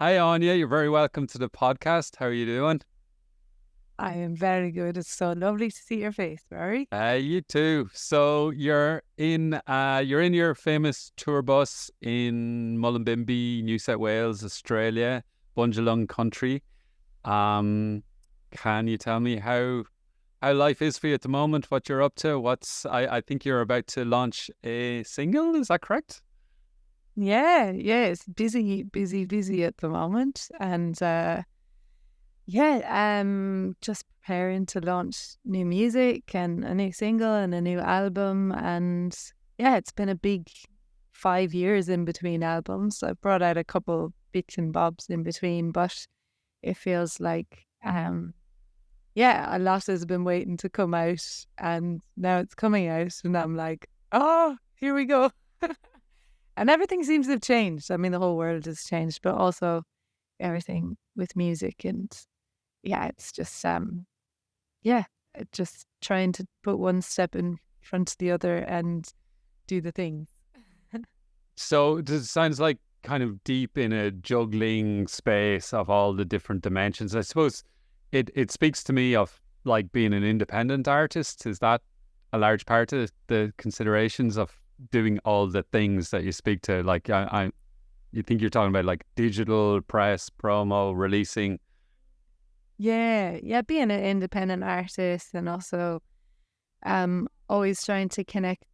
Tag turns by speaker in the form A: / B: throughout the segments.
A: Hi, Áine. You're very welcome to the podcast. How are you doing?
B: I am very good. It's so lovely to see your face, Ruairí.
A: You too. So you're in your famous tour bus in Mullumbimby, New South Wales, Australia, Bundjalung country. Um, can you tell me how life is for you at the moment? What you're up to? I think you're about to launch a single. Is that correct?
B: Yeah, it's busy at the moment. And just preparing to launch new music and a new single and a new album. And yeah, it's been a big 5 years in between albums. I brought out a couple bits and bobs in between, but it feels like a lot has been waiting to come out, and now it's coming out, and I'm like, oh, here we go. And everything seems to have changed. I mean, the whole world has changed, but also everything with music. And yeah, it's just, just trying to put one step in front of the other and do the thing.
A: So it sounds like kind of deep in a juggling space of all the different dimensions. I suppose it speaks to me of like being an independent artist. Is that a large part of the considerations of doing all the things that you speak to? Like you think you're talking about like digital press, promo, releasing.
B: Yeah, being an independent artist, and also always trying to connect,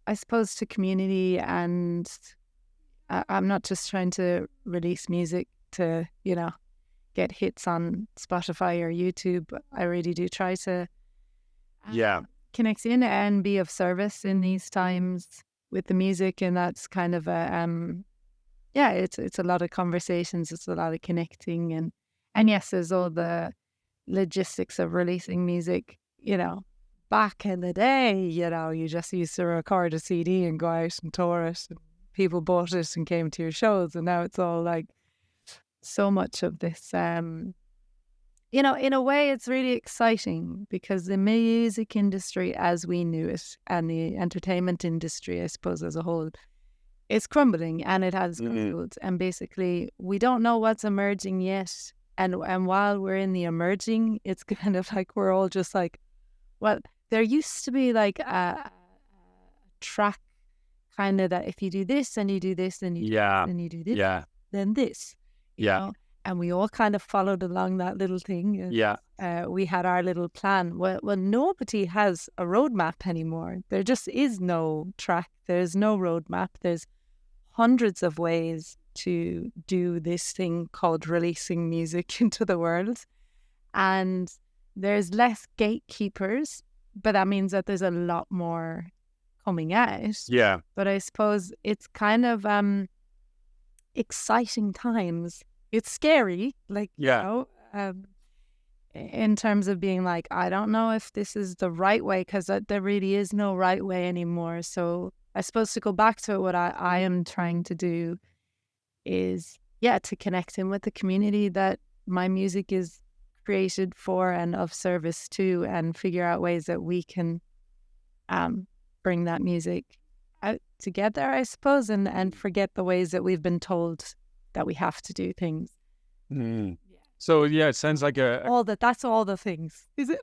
B: I suppose, to community. And I'm not just trying to release music to, get hits on Spotify or YouTube. I really do try to connect in and be of service in these times with the music. And that's kind of it's a lot of conversations, it's a lot of connecting, and yes, there's all the logistics of releasing music. Back in the day, you just used to record a CD and go out and tour it, and people bought it and came to your shows. And now it's all like so much of this, in a way it's really exciting, because the music industry as we knew it, and the entertainment industry, I suppose, as a whole, is crumbling, and it has crumbled. And basically we don't know what's emerging yet. And while we're in the emerging, it's kind of like we're all just like, well, there used to be like a track, kind of, that if you do this and you do this, then you do this, and you do this, then this. You know? And we all kind of followed along that little thing. We had our little plan. Well, nobody has a roadmap anymore. There just is no track. There's no roadmap. There's hundreds of ways to do this thing called releasing music into the world. And there's less gatekeepers, but that means that there's a lot more coming out.
A: Yeah.
B: But I suppose it's kind of exciting times. It's scary, like, in terms of being like, I don't know if this is the right way, because there really is no right way anymore. So I suppose, to go back to it, what I am trying to do is, to connect in with the community that my music is created for and of service to, and figure out ways that we can bring that music out together, I suppose, and forget the ways that we've been told that we have to do things.
A: So it sounds like
B: that's all the things, is it?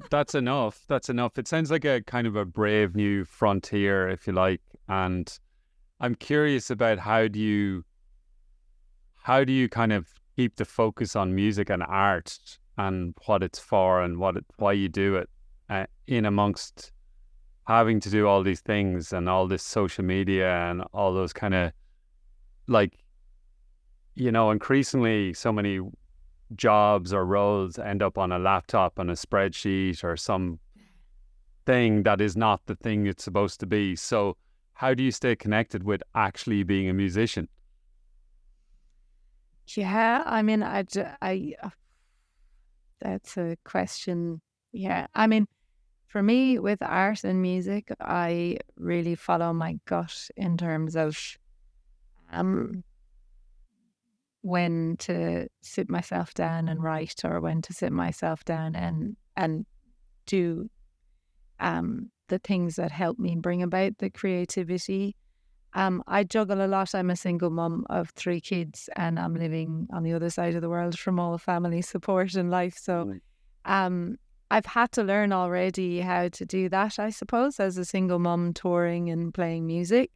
A: that's enough. That's enough. It sounds like a kind of a brave new frontier, if you like. And I'm curious about how do you kind of keep the focus on music and art and what it's for and why you do it, in amongst having to do all these things and all this social media and all those kind of, like, increasingly so many jobs or roles end up on a laptop, on a spreadsheet, or some thing that is not the thing it's supposed to be. So how do you stay connected with actually being a musician?
B: Yeah, I mean, that's a question. Yeah, I mean, for me, with art and music, I really follow my gut in terms of when to sit myself down and write, or when to sit myself down and do the things that help me bring about the creativity. I juggle a lot. I'm a single mum of 3 kids, and I'm living on the other side of the world from all family support and life. So I've had to learn already how to do that, I suppose, as a single mum touring and playing music.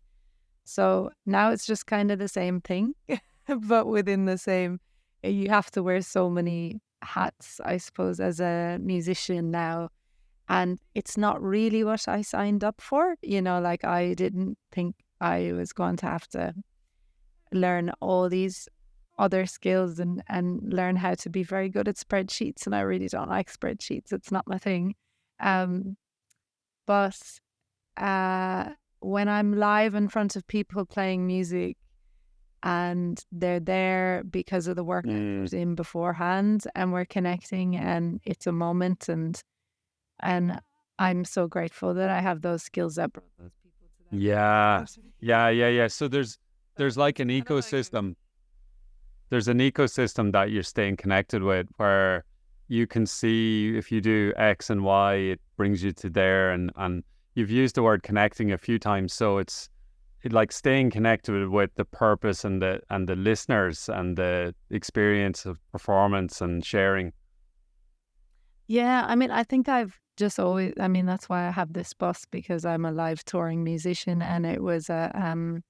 B: So now it's just kind of the same thing, but within the same, you have to wear so many hats, I suppose, as a musician now. And it's not really what I signed up for. Like I didn't think I was going to have to learn all these other skills and learn how to be very good at spreadsheets. And I really don't like spreadsheets. It's not my thing. But when I'm live in front of people playing music and they're there because of the work I put in beforehand, and we're connecting, and it's a moment, and I'm so grateful that I have those skills that brought those people to them.
A: Yeah. So there's like an ecosystem. There's an ecosystem that you're staying connected with, where you can see if you do X and Y, it brings you to there. And you've used the word connecting a few times. So it's like staying connected with the purpose and the listeners and the experience of performance and sharing.
B: Yeah, I mean, I think I've just always, that's why I have this bus, because I'm a live touring musician, and it was a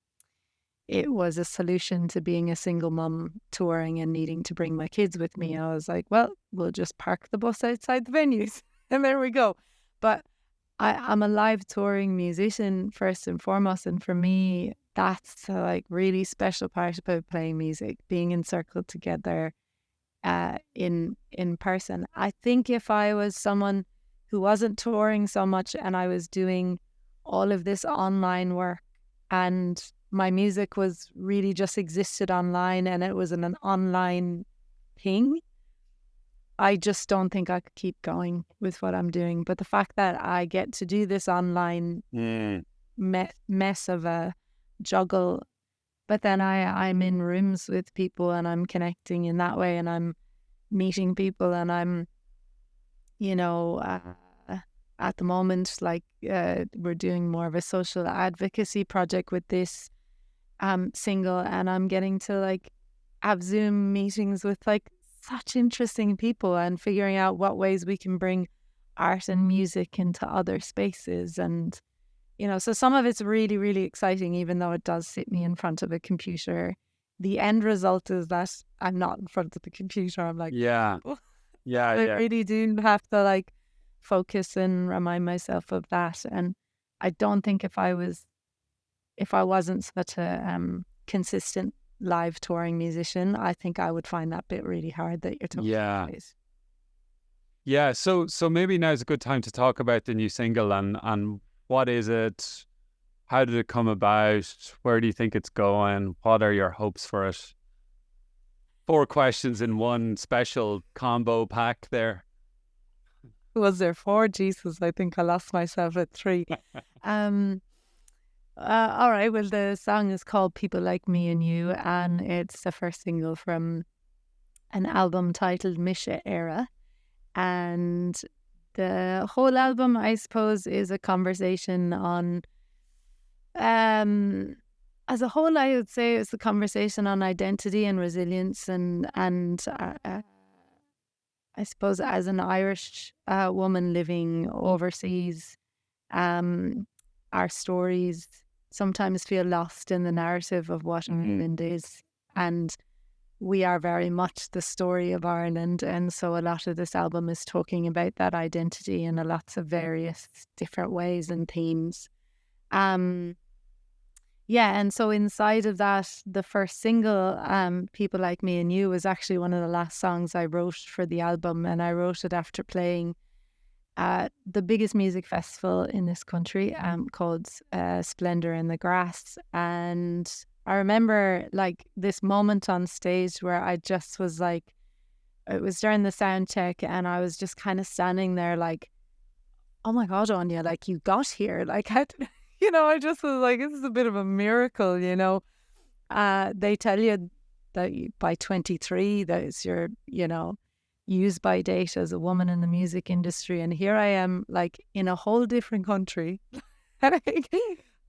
B: solution to being a single mum touring and needing to bring my kids with me. I was like, well, we'll just park the bus outside the venues and there we go. But I'm a live touring musician first and foremost. And for me, that's the like really special part about playing music, being encircled together in person. I think if I was someone who wasn't touring so much and I was doing all of this online work, and my music was really just existed online and it was an online thing, I just don't think I could keep going with what I'm doing. But the fact that I get to do this online mess of a juggle, but then I'm in rooms with people and I'm connecting in that way, and I'm meeting people, and I'm, at the moment, like we're doing more of a social advocacy project with this single, and I'm getting to like have Zoom meetings with like such interesting people and figuring out what ways we can bring art and music into other spaces. And so some of it's really, really exciting, even though it does sit me in front of a computer. The end result is that I'm not in front of the computer. I'm like,
A: I
B: really do have to like focus and remind myself of that. And I don't think if I wasn't such a consistent live touring musician, I think I would find that bit really hard that you're talking about.
A: Yeah. So maybe now's a good time to talk about the new single and what is it? How did it come about? Where do you think it's going? What are your hopes for it? 4 questions in one special combo pack there.
B: Was there 4? Jesus, I think I lost myself at 3. All right, well, the song is called People Like Me and You, and it's the first single from an album titled Misha Era. And the whole album, I suppose, is a conversation on, as a whole, I would say it's a conversation on identity and resilience, and I suppose as an Irish woman living overseas, our stories sometimes feel lost in the narrative of what Ireland is, and we are very much the story of Ireland. And so a lot of this album is talking about that identity in a lots of various different ways and themes. And so inside of that, the first single, People Like Me and You, was actually one of the last songs I wrote for the album, and I wrote it after playing the biggest music festival in this country, called Splendour in the Grass. And I remember like this moment on stage where I just was like, it was during the sound check, and I was just kind of standing there like, oh my God, Áine, like you got here. Like, how did, I just was like, this is a bit of a miracle, They tell you that by 23, that it's your, use by date as a woman in the music industry. And here I am, like, in a whole different country.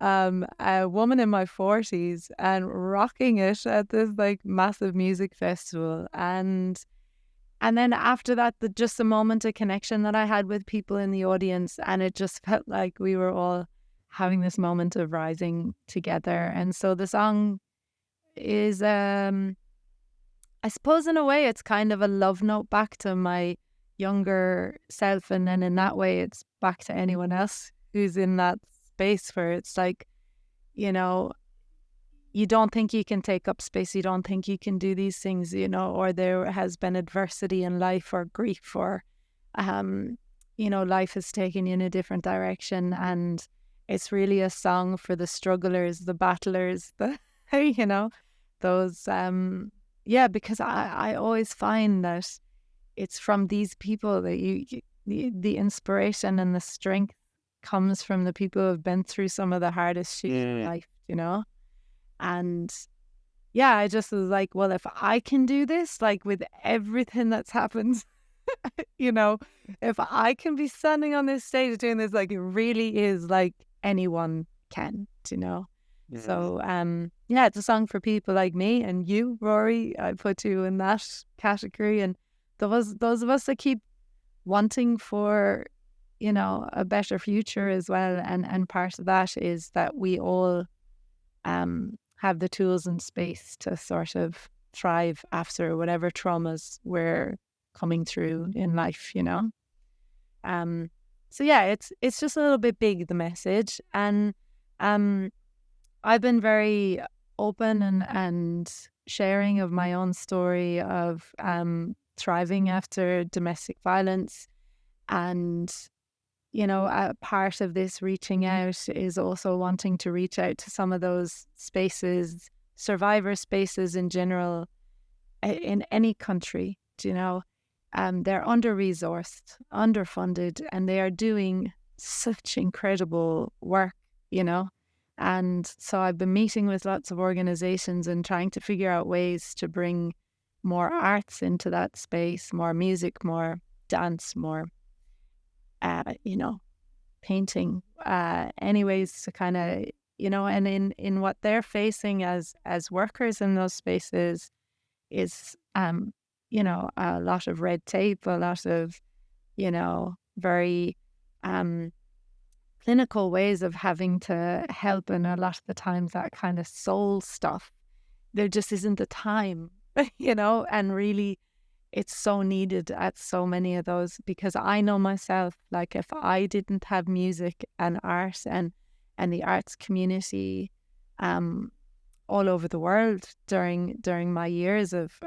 B: a woman in my 40s and rocking it at this like massive music festival. And then after that, just a moment of connection that I had with people in the audience, and it just felt like we were all having this moment of rising together. And so the song is, I suppose in a way, it's kind of a love note back to my younger self. And then in that way, it's back to anyone else who's in that space where it's like, you know, you don't think you can take up space, you don't think you can do these things, you know, or there has been adversity in life or grief or, you know, life has taken you in a different direction. And it's really a song for the strugglers, the battlers, the, you know, those, because I always find that it's from these people that the inspiration and the strength comes from the people who have been through some of the hardest shit in life, you know? And yeah, I just was like, well, if I can do this, like with everything that's happened, you know, if I can be standing on this stage doing this, like it really is like anyone can, you know? Yeah. So, it's a song for people like me and you, Ruairí. I put you in that category. And those of us that keep wanting for, you know, a better future as well. And part of that is that we all have the tools and space to sort of thrive after whatever traumas we're coming through in life, you know. So yeah, it's just a little bit big, the message. And I've been very open and sharing of my own story of thriving after domestic violence. And you know, a part of this reaching out is also wanting to reach out to some of those spaces, survivor spaces in general, in any country, you know. They're under-resourced, underfunded, and they are doing such incredible work, you know. And so I've been meeting with lots of organizations and trying to figure out ways to bring more arts into that space, more music, more dance, more you know, painting, anyways to kind of, you know, and in what they're facing as workers in those spaces is, you know, a lot of red tape, a lot of, you know, very clinical ways of having to help. And a lot of the times that kind of soul stuff, there just isn't the time, you know, and really it's so needed at so many of those, because I know myself, like if I didn't have music and art and the arts community all over the world during my years of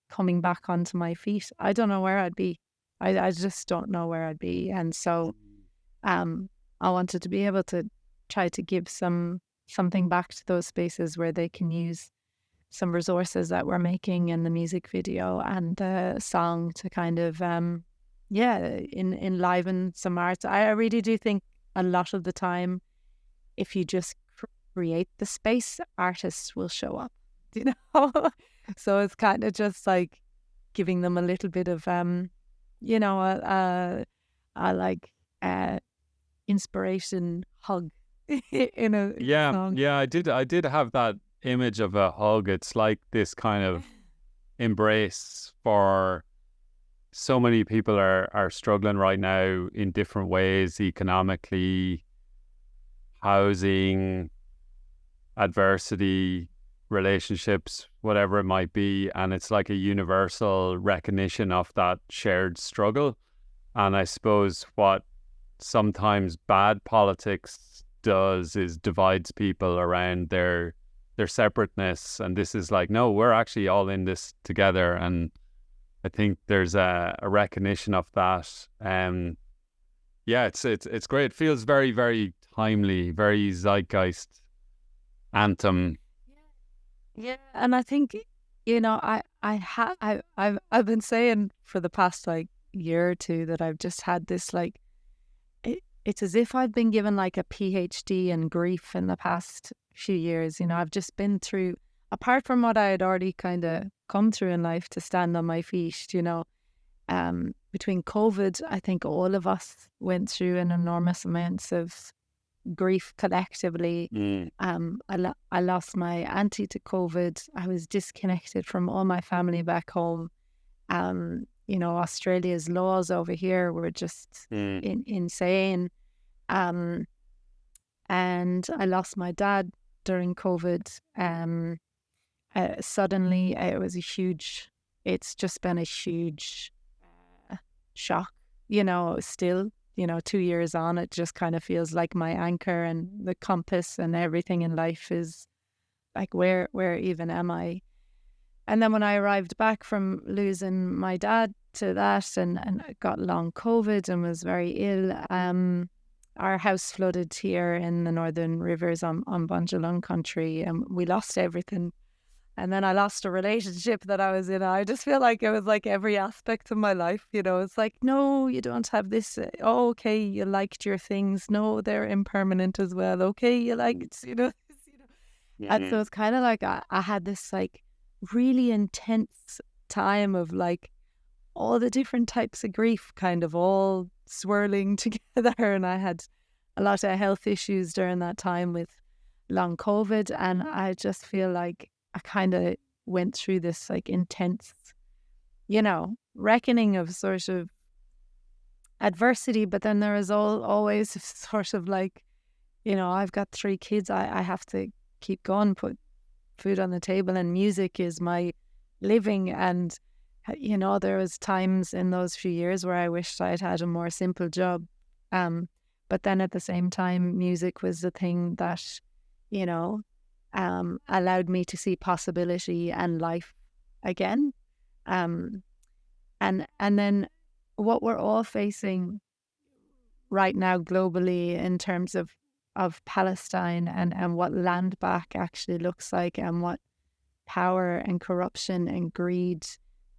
B: coming back onto my feet, I don't know where I'd be. I just don't know where I'd be. And so I wanted to be able to try to give something back to those spaces where they can use some resources that we're making in the music video and the song to kind of, enliven some art. I really do think a lot of the time, if you just create the space, artists will show up, you know? So it's kind of just like giving them a little bit of, you know, a inspiration hug in a song.
A: Yeah, I did have that image of a hug. It's like this kind of embrace for so many people are struggling right now in different ways, economically, housing, adversity, relationships, whatever it might be. And it's like a universal recognition of that shared struggle. And I suppose what sometimes bad politics does is divides people around their separateness, and this is like, no, we're actually all in this together. And I think there's a recognition of that. It's great. It feels very, very timely, very zeitgeist anthem.
B: Yeah, and I think, you know, I've been saying for the past like year or two that I've just had this like, it's as if I've been given like a PhD in grief in the past few years. You know, I've just been through, apart from what I had already kind of come through in life to stand on my feet, you know, between COVID, I think all of us went through an enormous amounts of grief collectively. I lost my auntie to COVID. I was disconnected from all my family back home. Australia's laws over here were just insane. And I lost my dad during COVID. Suddenly, it's just been a huge shock, still, 2 years on, it just kind of feels like my anchor and the compass and everything in life is like, where even am I? And then when I arrived back from losing my dad to that and I got long COVID and was very ill, our house flooded here in the Northern Rivers on Bunjalung country, and we lost everything. And then I lost a relationship that I was in. I just feel like it was like every aspect of my life, It's like, no, you don't have this. Oh, okay, you liked your things. No, they're impermanent as well. Okay, you liked, And so it's kind of like I had this like really intense time of like all the different types of grief kind of all swirling together. And I had a lot of health issues during that time with long COVID. And I just feel like I kind of went through this like intense, reckoning of sort of adversity. But then there is always sort of like, I've got 3 kids. I have to keep going, put food on the table, and music is my living. And, there was times in those few years where I wished I'd had a more simple job. But then at the same time, music was the thing that, allowed me to see possibility and life again. And then what we're all facing right now globally in terms of Palestine and what land back actually looks like, and what power and corruption and greed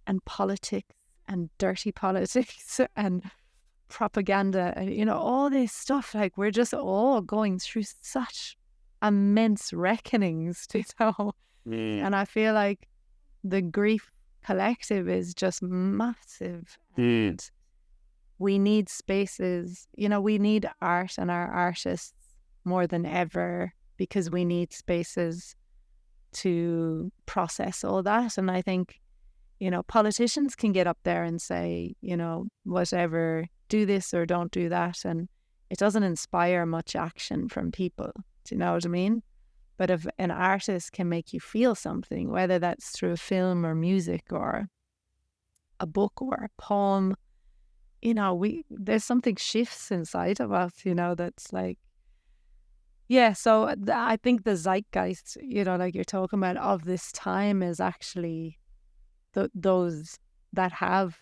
B: and politics and dirty politics and propaganda and, all this stuff, like we're just all going through such immense reckonings, and I feel like the grief collective is just massive. And we need spaces, we need art and our artists more than ever, because we need spaces to process all that. And I think, politicians can get up there and say, whatever, do this or don't do that, and it doesn't inspire much action from people. Do you know what I mean? But if an artist can make you feel something, whether that's through a film or music or a book or a poem, there's something shifts inside of us, that's like, yeah. So I think the zeitgeist, like you're talking about, of this time is actually those that have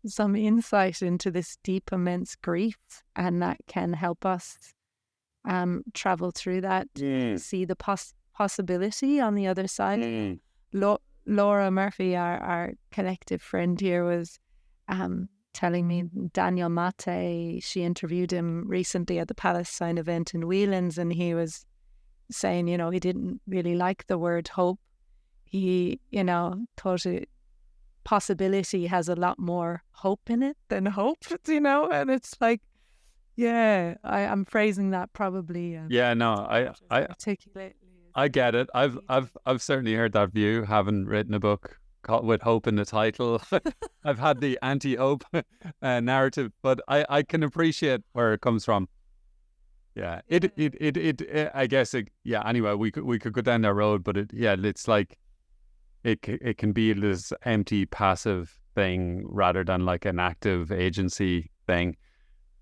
B: some insight into this deep, immense grief, and that can help us travel through that, see the possibility on the other side. Laura Murphy, our collective friend here, was telling me Daniel Mate, she interviewed him recently at the Palestine event in Whelan's, and he was saying, he didn't really like the word hope. He, thought possibility has a lot more hope in it than hope, and it's like, yeah, I'm phrasing that probably.
A: Yeah, no, I get it. I've certainly heard that view, having written a book with hope in the title. I've had the anti-hope narrative, but I can appreciate where it comes from. Yeah, it I guess yeah. Anyway, we could go down that road, but it's like it can be this empty, passive thing rather than like an active agency thing.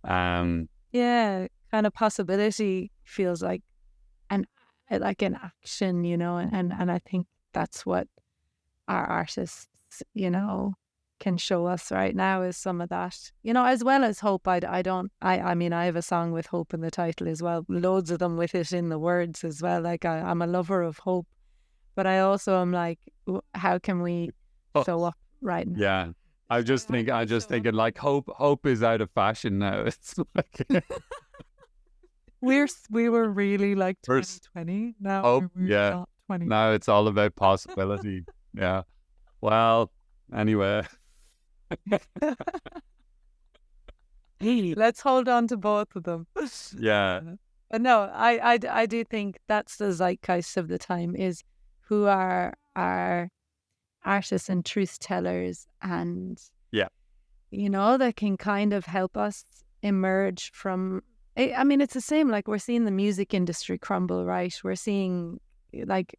B: Yeah, kind of possibility feels like an action, and I think that's what our artists, can show us right now, is some of that, as well as hope. I mean, I have a song with hope in the title as well, loads of them with it in the words as well. Like I'm a lover of hope, but I also am like, how can we show up right now?
A: Yeah. I just thinking like hope is out of fashion now. It's like
B: we were really like 2020 now.
A: Hope, yeah. 20. Now it's all about possibility. Yeah. Well, anyway.
B: Let's hold on to both of them.
A: Yeah.
B: But no, I do think that's the zeitgeist of the time, is who are our artists and truth tellers, and
A: Yeah.
B: that can kind of help us emerge from. I mean, it's the same. Like, we're seeing the music industry crumble, right? We're seeing like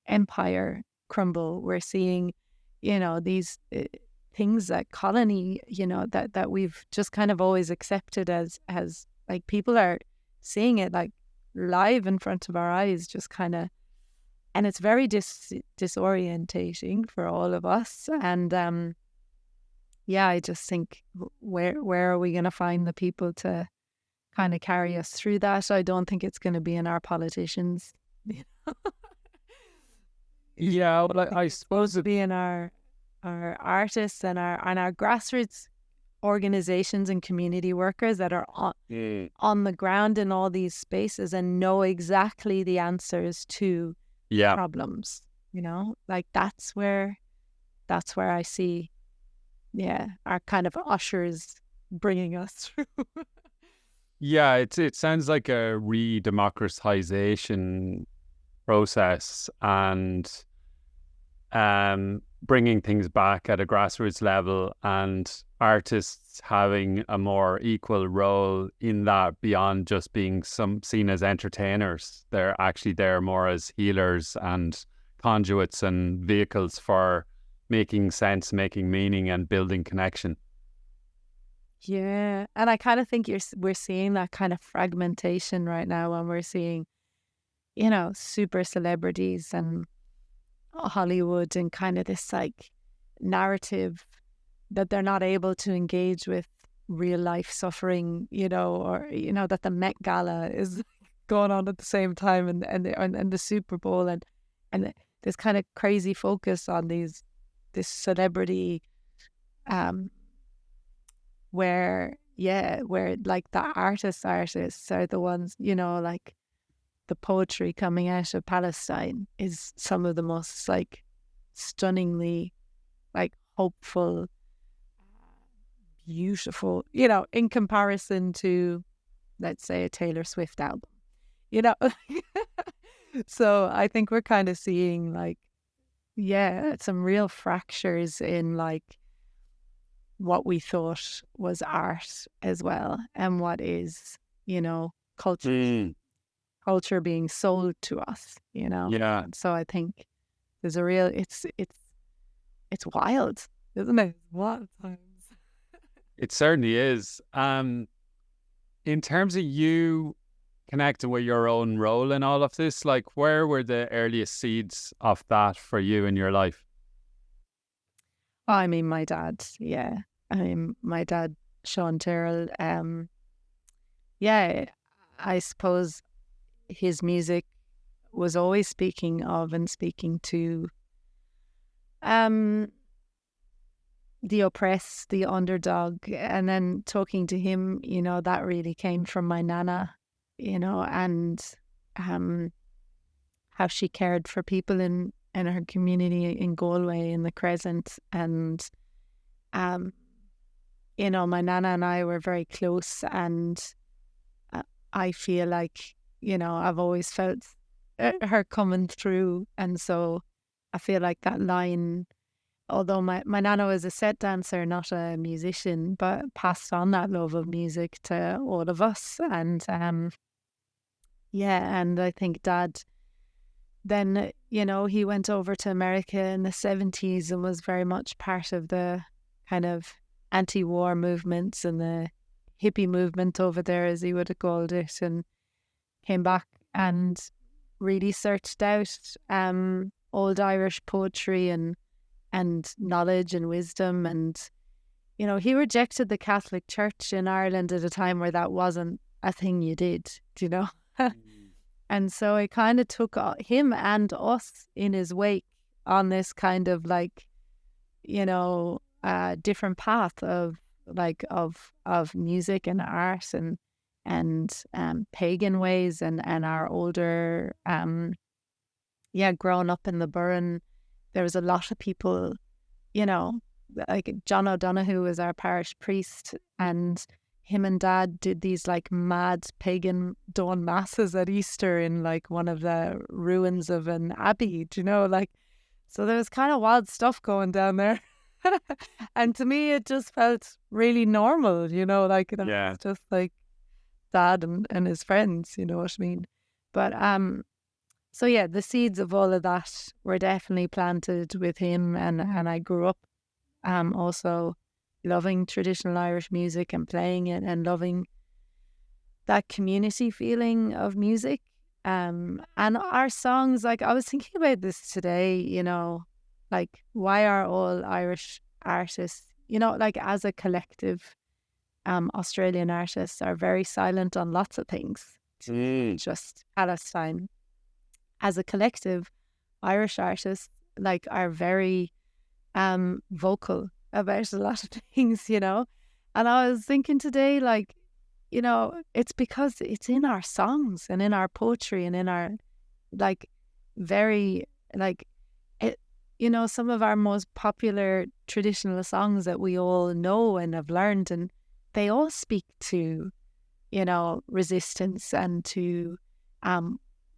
B: empire crumble. We're seeing, these things that colony, that we've just kind of always accepted as like, people are seeing it like live in front of our eyes, just kind of, and it's very disorientating for all of us. And yeah, I just think, where are we going to find the people to kind of carry us through that? I don't think it's going to be in our politicians.
A: Yeah, well, I suppose
B: to be in our artists and our grassroots organizations and community workers that are on the ground in all these spaces and know exactly the answers to problems. Like, that's where I see, our kind of ushers bringing us through.
A: Yeah, it sounds like a re-democratization process, and bringing things back at a grassroots level, and artists having a more equal role in that, beyond just being seen as entertainers. They're actually there more as healers and conduits and vehicles for making sense, making meaning, and building connection.
B: Yeah, and I kind of think we're seeing that kind of fragmentation right now, when we're seeing, super celebrities and Hollywood, and kind of this like narrative that they're not able to engage with real life suffering, or that the Met Gala is going on at the same time, and the Super Bowl, and this kind of crazy focus on this celebrity, where like the artists are the ones, like the poetry coming out of Palestine is some of the most like stunningly like hopeful, beautiful, in comparison to, let's say, a Taylor Swift album, So I think we're kind of seeing like, some real fractures in like what we thought was art as well, and what is, culture being sold to us,
A: Yeah.
B: So I think there's a real, it's wild, isn't it? Wild times.
A: It certainly is. In terms of you connecting with your own role in all of this, like, where were the earliest seeds of that for you in your life?
B: Oh, I mean, my dad, my dad, Sean Tyrrell, I suppose his music was always speaking of and speaking to the oppressed, the underdog. And then talking to him, that really came from my nana, and how she cared for people in her community in Galway, in the Crescent. And my nana and I were very close, and I feel like, I've always felt her coming through. And so I feel like that line, although my nana was a set dancer, not a musician, but passed on that love of music to all of us. And and I think Dad, then, he went over to America in the 70s and was very much part of the kind of anti-war movements and the hippie movement over there, as he would have called it, and came back and really searched out old Irish poetry and knowledge and wisdom. And, he rejected the Catholic Church in Ireland at a time where that wasn't a thing you did, And so it kind of took him and us in his wake on this kind of like, different path of music and art and pagan ways, and our older, growing up in the Burren, there was a lot of people, like John O'Donoghue was our parish priest, and him and Dad did these like mad pagan dawn masses at Easter in like one of the ruins of an abbey, do you know, like, so there was kind of wild stuff going down there. And to me, it just felt really normal, you know, like,
A: Yeah.
B: it's just like Dad and his friends, you know what I mean? But so yeah, the seeds of all of that were definitely planted with him, and I grew up also loving traditional Irish music and playing it and loving that community feeling of music. And our songs, like, I was thinking about this today, you know, like, why are all Irish artists, you know, like, as a collective, Australian artists are very silent on lots of things, just Palestine. As a collective, Irish artists, like, are very vocal about a lot of things, you know. And I was thinking today, like, you know, it's because it's in our songs and in our poetry and in our, like, very, like, it, you know, some of our most popular traditional songs that we all know and have learned, and they all speak to, you know, resistance and to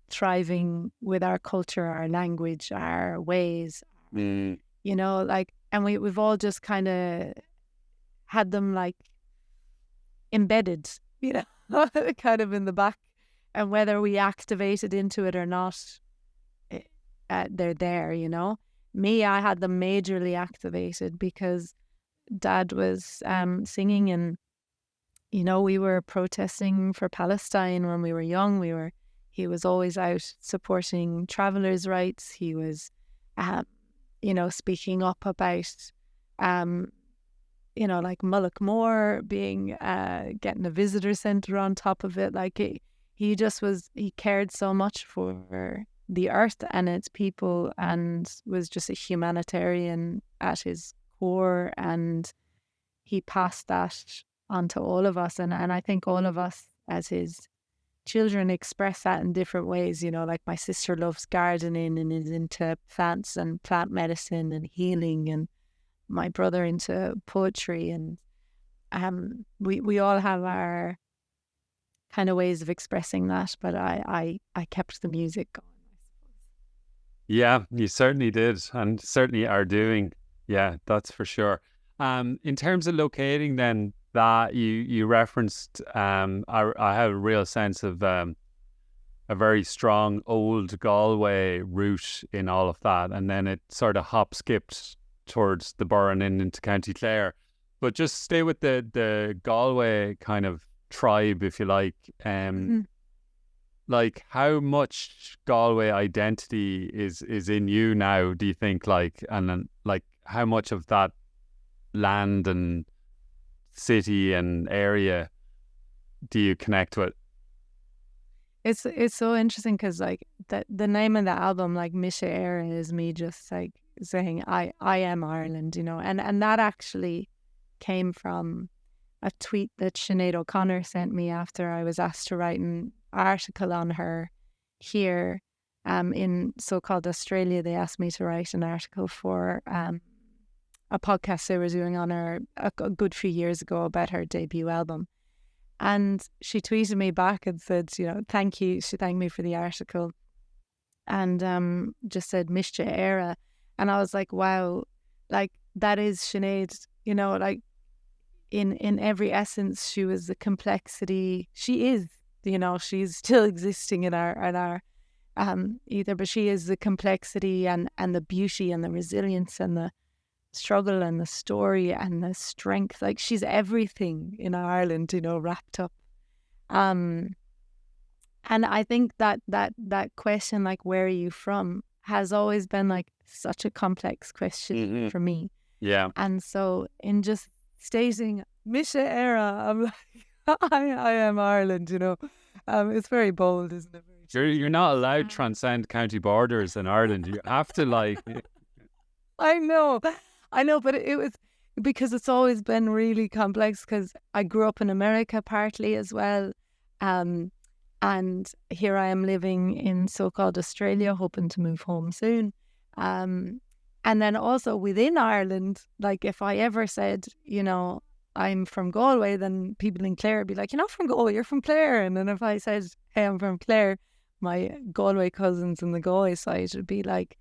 B: thriving with our culture, our language, our ways, you know, like, and we've all just kind of had them like embedded, you know, kind of in the back, and whether we activated into it or not, they're there, you know. Me, I had them majorly activated because Dad was singing, and, you know, we were protesting for Palestine when we were young. He was always out supporting travellers' rights. He was, you know, speaking up about, you know, like Mullaghmore being, getting a visitor centre on top of it. Like, he just was, he cared so much for the earth and its people, and was just a humanitarian at his core. And he passed that on to all of us. And I think all of us as his children express that in different ways, you know, like my sister loves gardening and is into plants and plant medicine and healing, and my brother into poetry, and we all have our kind of ways of expressing that, but I kept the music going.
A: Yeah, you certainly did, and certainly are doing. Yeah, that's for sure. In terms of locating, then, that you referenced, I have a real sense of a very strong old Galway route in all of that, and then it sort of hop skipped towards the Burren and into County Clare. But just stay with the Galway kind of tribe, if you like. Like, how much Galway identity is in you now, do you think? Like, and then, like, how much of that land and city and area do you connect with?
B: It's so interesting because, like, the name of the album, like, Misha Era, is me just like saying I am Ireland, you know, and that actually came from a tweet that Sinead O'Connor sent me after I was asked to write an article on her here in so-called Australia. They asked me to write an article for a podcast they were doing on her a good few years ago about her debut album. And she tweeted me back and said, you know, thank you. She thanked me for the article and just said Misha Era. And I was like, wow, like, that is Sinead, you know, like, in every essence, she was the complexity. She is, you know, she's still existing in our either, but she is the complexity and the beauty and the resilience and the struggle and the story and the strength. Like, she's everything in Ireland, you know, wrapped up. And I think that question, like, where are you from, has always been like such a complex question for me.
A: Yeah.
B: And so in just stating Misha Era, I'm like, I am Ireland, you know. It's very bold, isn't it?
A: You're not allowed to transcend county borders in Ireland. You have to, like...
B: I know, but it was because it's always been really complex, because I grew up in America partly as well. And here I am living in so-called Australia, hoping to move home soon. And then also within Ireland, like, if I ever said, you know, I'm from Galway, then people in Clare would be like, you're not from Galway, you're from Clare. And then if I said, hey, I'm from Clare, my Galway cousins in the Galway side would be like,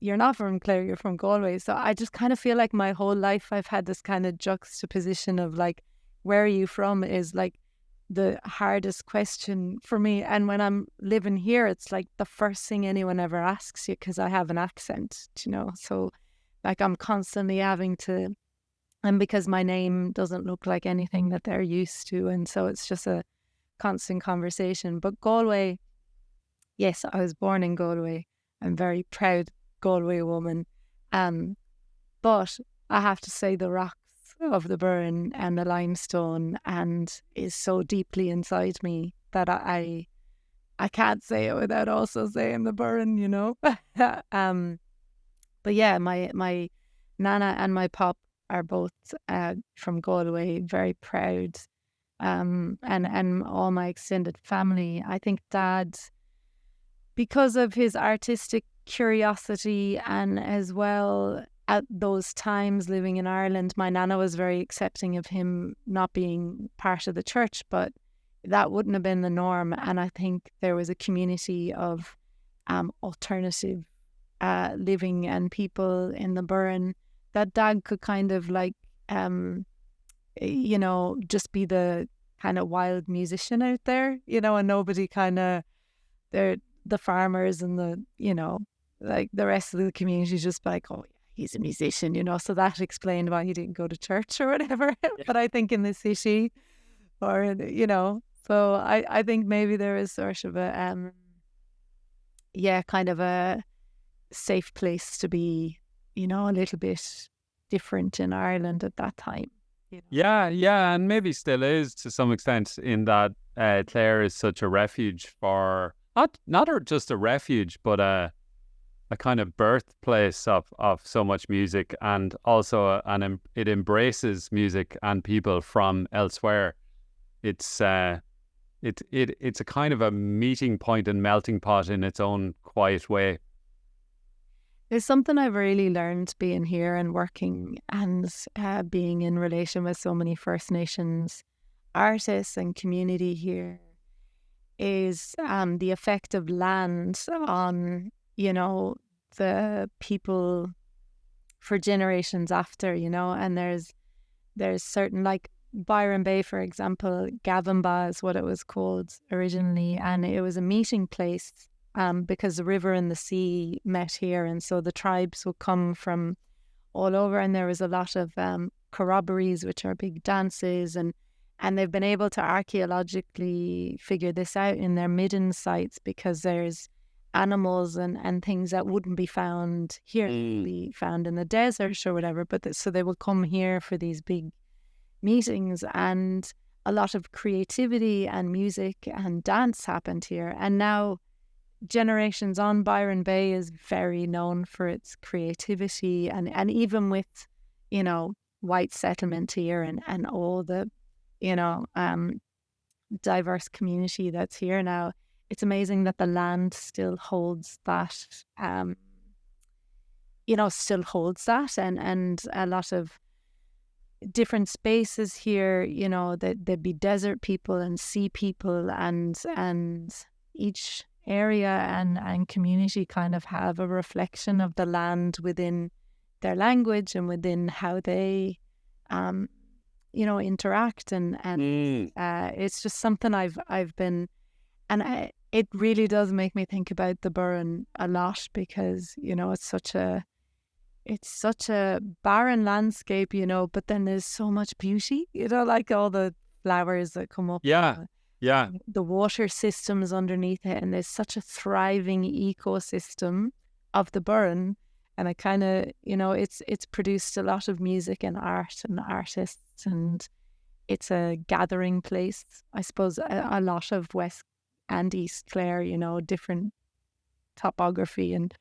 B: you're not from Clare, you're from Galway. So I just kind of feel like my whole life I've had this kind of juxtaposition of like, where are you from is like the hardest question for me. And when I'm living here, it's like the first thing anyone ever asks you because I have an accent, you know. So like I'm constantly having to, and because my name doesn't look like anything that they're used to. And so it's just a constant conversation. But Galway, yes, I was born in Galway. I'm very proud Galway woman. But I have to say the rocks of the Burren and the limestone and is so deeply inside me that I can't say it without also saying the Burren, you know. But yeah, my nana and my pop are both from Galway, very proud. And all my extended family. I think Dad, because of his artistic curiosity and as well at those times living in Ireland, my nana was very accepting of him not being part of the church, but that wouldn't have been the norm. And I think there was a community of alternative living and people in the Burren that Dad could kind of like, you know, just be the kind of wild musician out there, you know, and nobody kind of, they're the farmers and the, you know, like the rest of the community just like, oh, he's a musician, you know, so that explained why he didn't go to church or whatever. Yeah. But I think in the city or, you know, so I think maybe there is sort of a, kind of a safe place to be, you know, a little bit different in Ireland at that time. You know?
A: Yeah, and maybe still is to some extent in that Clare is such a refuge for, not just a refuge, but a kind of birthplace of so much music, and also it embraces music and people from elsewhere. It's a kind of a meeting point and melting pot in its own quiet way.
B: There's something I've really learned being here and working and being in relation with so many First Nations artists and community here is the effect of land on, you know, the people for generations after, you know, and there's certain, like Byron Bay, for example, Gavanba is what it was called originally, and it was a meeting place because the river and the sea met here, and so the tribes would come from all over, and there was a lot of corroborees, which are big dances, and they've been able to archaeologically figure this out in their midden sites because there's animals and things that wouldn't be found here, be found in the desert or whatever, but so they would come here for these big meetings, and a lot of creativity and music and dance happened here. And now generations on, Byron Bay is very known for its creativity, and even with, you know, white settlement here and all the, you know, diverse community that's here now, it's amazing that the land still holds that, you know, and a lot of different spaces here, you know, that there'd be desert people and sea people, and each area and community kind of have a reflection of the land within their language and within how they you know, interact, and it's just something I've been, and it really does make me think about the Burren a lot, because, you know, it's such a barren landscape, you know, but then there's so much beauty, you know, like all the flowers that come up.
A: Yeah.
B: The water systems underneath it, and there's such a thriving ecosystem of the Burren, and I kind of, you know, it's produced a lot of music and art and artists, and it's a gathering place. I suppose a lot of West and East Clare, you know, different topography and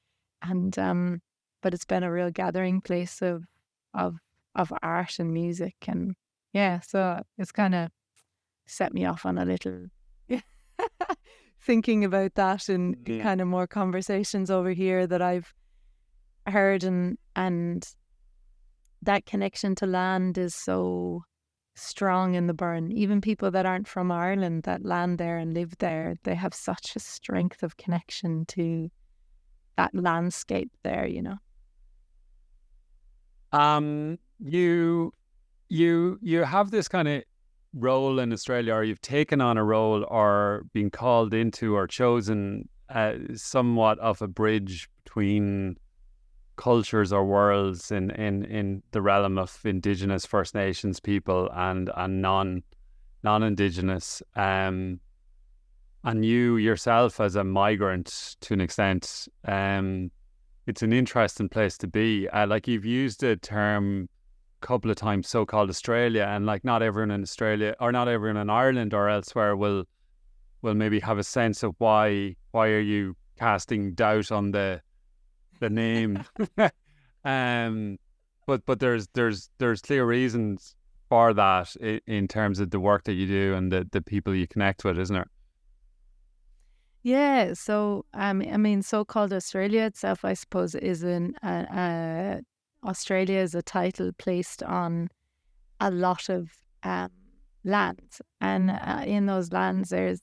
B: but it's been a real gathering place of art and music, and yeah, so it's kind of set me off on a little thinking about that, and kind of more conversations over here that I've heard and that connection to land is so strong in the Burren. Even people that aren't from Ireland that land there and live there, they have such a strength of connection to that landscape there, you know.
A: You have this kind of role in Australia, or you've taken on a role or been called into or chosen somewhat of a bridge between cultures or worlds in the realm of Indigenous First Nations people and non-Indigenous. And you yourself as a migrant to an extent, it's an interesting place to be. Like you've used the term a couple of times, so-called Australia, and like not everyone in Australia or not everyone in Ireland or elsewhere will maybe have a sense of why are you casting doubt on the name. But there's clear reasons for that in terms of the work that you do and the people you connect with, isn't there?
B: Yeah, so I mean, so-called Australia itself, I suppose, is Australia is a title placed on a lot of lands, and in those lands, there's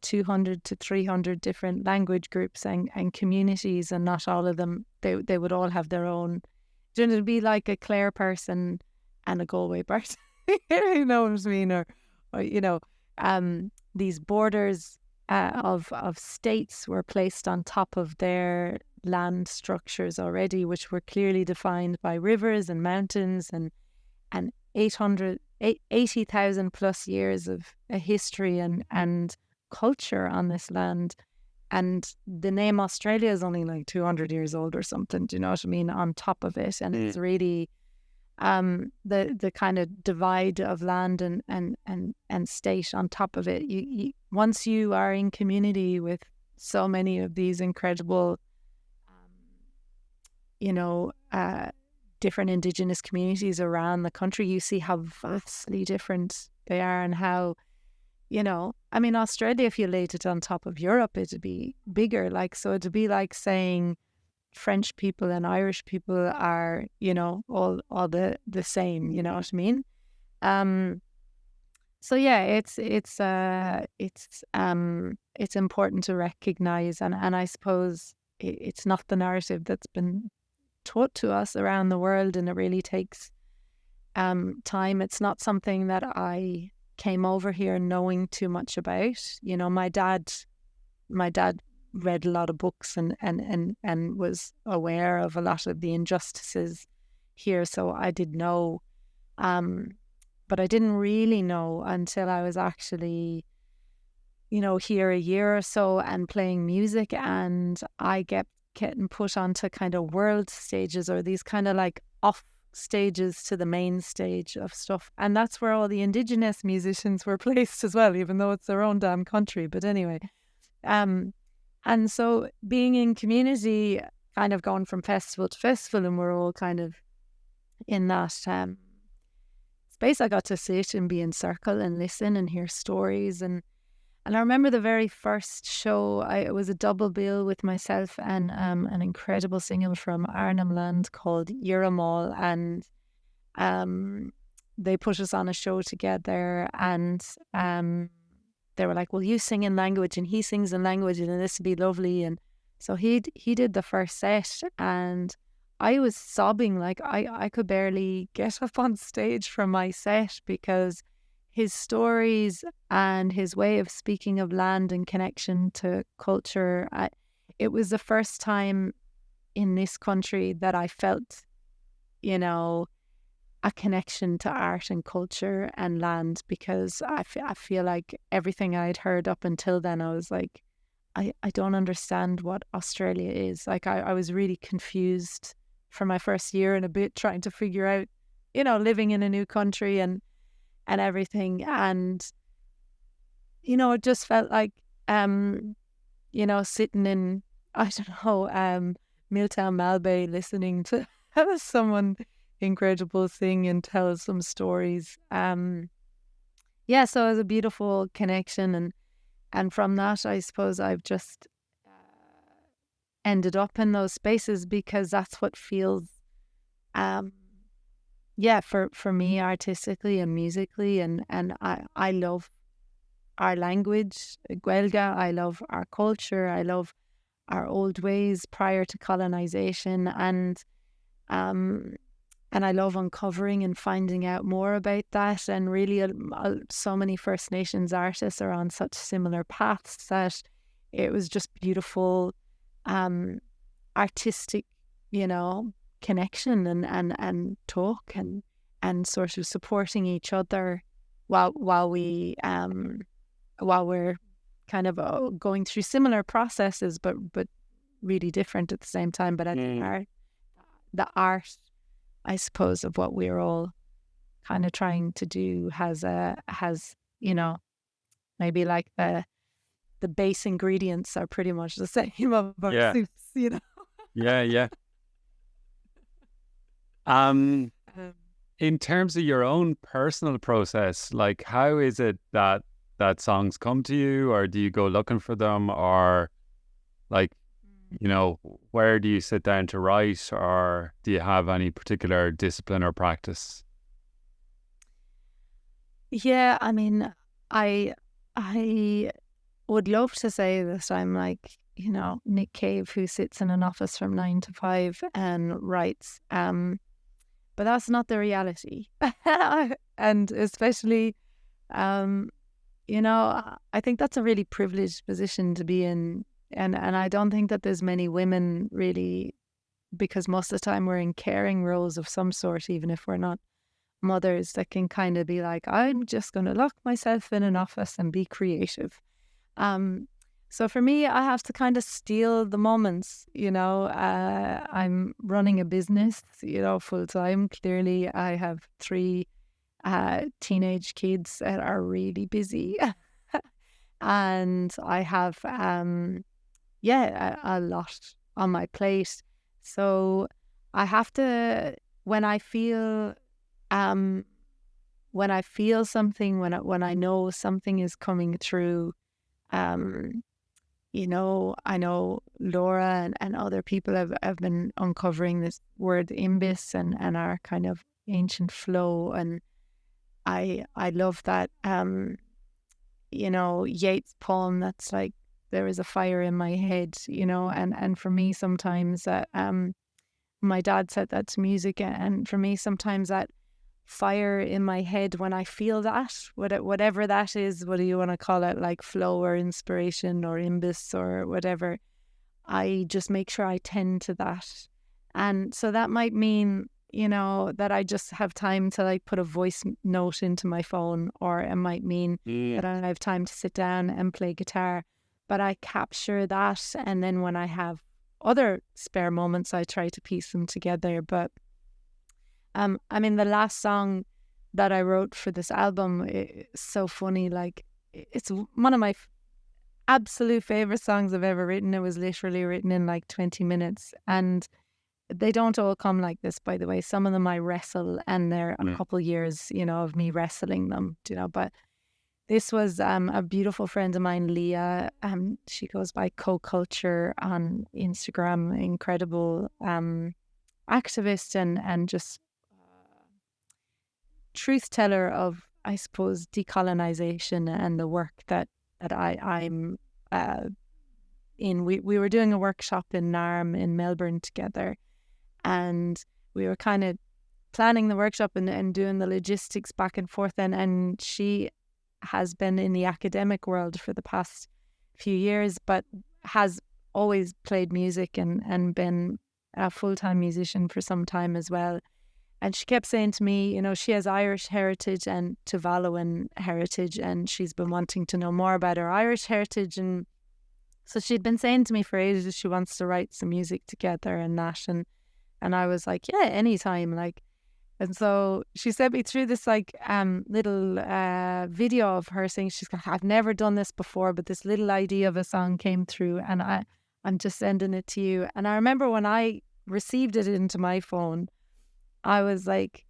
B: 200 to 300 different language groups and communities, and not all of them they would all have their own. It'd be like a Clare person and a Galway person, you know what I mean, or these borders of states were placed on top of their land structures already, which were clearly defined by rivers and mountains and 80,000 plus years of a history and culture on this land. And the name Australia is only like 200 years old or something, do you know what I mean, on top of it. And it's really the kind of divide of land and state on top of it. You once you are in community with so many of these incredible different Indigenous communities around the country, you see how vastly different they are, and how, I mean, Australia, if you laid it on top of Europe, it'd be bigger. So it'd be like saying French people and Irish people are, all the same, you know what I mean? So yeah, it's important to recognize, and I suppose it's not the narrative that's been taught to us around the world, and it really takes time. It's not something that I came over here knowing too much about. My dad read a lot of books and was aware of a lot of the injustices here, so I did know, but I didn't really know until I was actually here a year or so and playing music, and I getting put onto kind of world stages, or these kind of like off stages to the main stage of stuff, and that's where all the Indigenous musicians were placed as well, even though it's their own damn country. But anyway, and so being in community, kind of going from festival to festival, and we're all kind of in that space, I got to sit and be in circle and listen and hear stories. And I remember the very first show, it was a double bill with myself and an incredible singer from Arnhem Land called Yuramal, and they put us on a show together, and they were like, well, you sing in language and he sings in language and this would be lovely. And so he did the first set, and I was sobbing, like I could barely get up on stage from my set, because his stories and his way of speaking of land and connection to culture, it was the first time in this country that I felt, a connection to art and culture and land, because I feel like everything I'd heard up until then, I was like, I don't understand what Australia is. Like I was really confused for my first year and a bit, trying to figure out, living in a new country and everything. And, it just felt like, sitting in, I don't know, Milltown Malbay, listening to someone incredible sing and tell some stories. So it was a beautiful connection. And from that, I suppose I've just ended up in those spaces, because that's what feels um, yeah, for me, artistically and musically, and I love our language, Gaeilge. I love our culture. I love our old ways prior to colonization, um, and I love uncovering and finding out more about that. And really, so many First Nations artists are on such similar paths that it was just beautiful, artistic, connection and talk and sort of supporting each other while we're kind of going through similar processes, but really different at the same time. But at the art, I suppose, of what we're all kind of trying to do has maybe like the base ingredients are pretty much the same of our soups,
A: Yeah. In terms of your own personal process, like, how is it that songs come to you, or do you go looking for them, or like, where do you sit down to write, or do you have any particular discipline or practice?
B: Yeah, I mean, I would love to say that I'm like, Nick Cave, who sits in an office from 9 to 5 and writes. But that's not the reality. And especially, I think that's a really privileged position to be in. And I don't think that there's many women really, because most of the time we're in caring roles of some sort, even if we're not mothers, that can kind of be like, I'm just going to lock myself in an office and be creative. So for me, I have to kind of steal the moments, I'm running a business, full time. Clearly, I have 3 teenage kids that are really busy. And I have, a lot on my plate. So I have to, when I feel something, when I know something is coming through, I know Laura and other people have been uncovering this word imbis and our kind of ancient flow, and I love that Yeats poem that's like, there is a fire in my head, and for me sometimes that my dad said that to music, and for me sometimes that fire in my head, when I feel that, whatever that is, what do you want to call it, like flow or inspiration or imbus or whatever, I just make sure I tend to that. And so that might mean, that I just have time to like put a voice note into my phone, or it might mean that I don't have time to sit down and play guitar, but I capture that. And then when I have other spare moments, I try to piece them together. But the last song that I wrote for this album, it's so funny. Like, it's one of my absolute favorite songs I've ever written. It was literally written in like 20 minutes. And they don't all come like this, by the way. Some of them I wrestle, and they're a couple years, of me wrestling them, But this was a beautiful friend of mine, Leah. She goes by Co-Culture on Instagram. Incredible activist and just truth teller of, I suppose, decolonization and the work that I'm in. We were doing a workshop in NARM in Melbourne together, and we were kind of planning the workshop and doing the logistics back and forth. And she has been in the academic world for the past few years, but has always played music and been a full-time musician for some time as well. And she kept saying to me, she has Irish heritage and Tuvaluan heritage, and she's been wanting to know more about her Irish heritage. And so she'd been saying to me for ages she wants to write some music together and that. And I was like, yeah, anytime. Like, and so she sent me through this like little video of her saying, she's like, I've never done this before, but this little idea of a song came through, and I'm just sending it to you. And I remember when I received it into my phone, I was like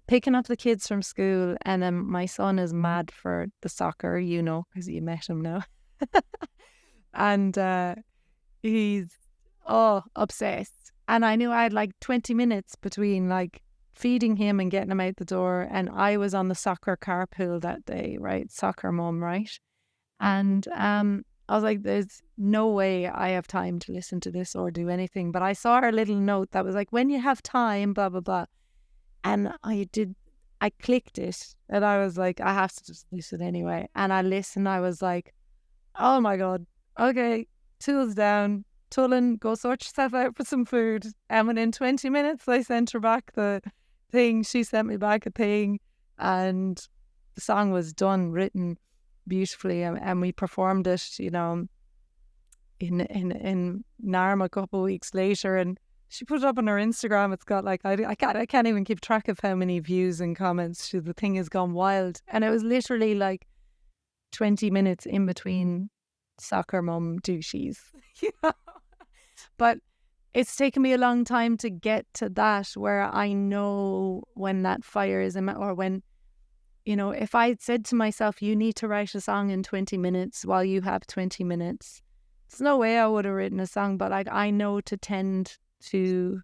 B: picking up the kids from school, and then my son is mad for the soccer, because you met him now. And he's obsessed. And I knew I had like 20 minutes between like feeding him and getting him out the door. And I was on the soccer carpool that day, right? Soccer mom, right? And I was like, there's no way I have time to listen to this or do anything. But I saw her little note that was like, when you have time, blah, blah, blah. And I clicked it. And I was like, I have to just listen anyway. And I listened. I was like, oh my God. Okay, tools down. Tulin, go sort yourself out for some food. And within 20 minutes, I sent her back the thing. She sent me back a thing. And the song was done, written beautifully. And we performed it, you know, in Narm a couple of weeks later. And she put it up on her Instagram. It's got like, I can't even keep track of how many views and comments. The thing has gone wild. And it was literally like 20 minutes in between soccer mum duties. You know? But it's taken me a long time to get to that where I know when that fire is or when, you know, if I said to myself, you need to write a song in 20 minutes while you have 20 minutes, there's no way I would have written a song. But like, I know to tend to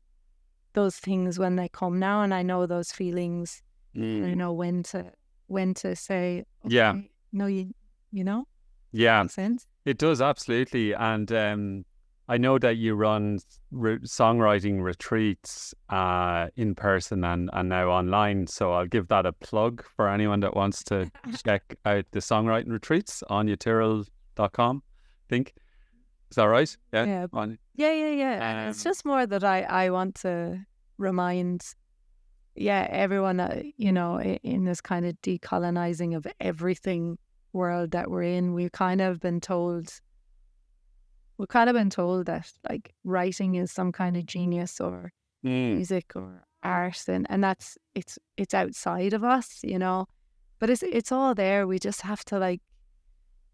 B: those things when they come now, and I know those feelings. And I know when to say, okay,
A: Yeah.
B: no, you know?
A: Yeah.
B: Makes sense?
A: It does, absolutely. And I know that you run songwriting retreats in person and now online. So I'll give that a plug for anyone that wants to check out the songwriting retreats on AineTyrrell.com, I think. Is that right?
B: Yeah. Yeah. It's just more that I want to remind, everyone, you know, in this kind of decolonizing of everything world that we're in, we've kind of been told that like writing is some kind of genius or music or art, and that's it's outside of us, you know. But it's all there. We just have to, like,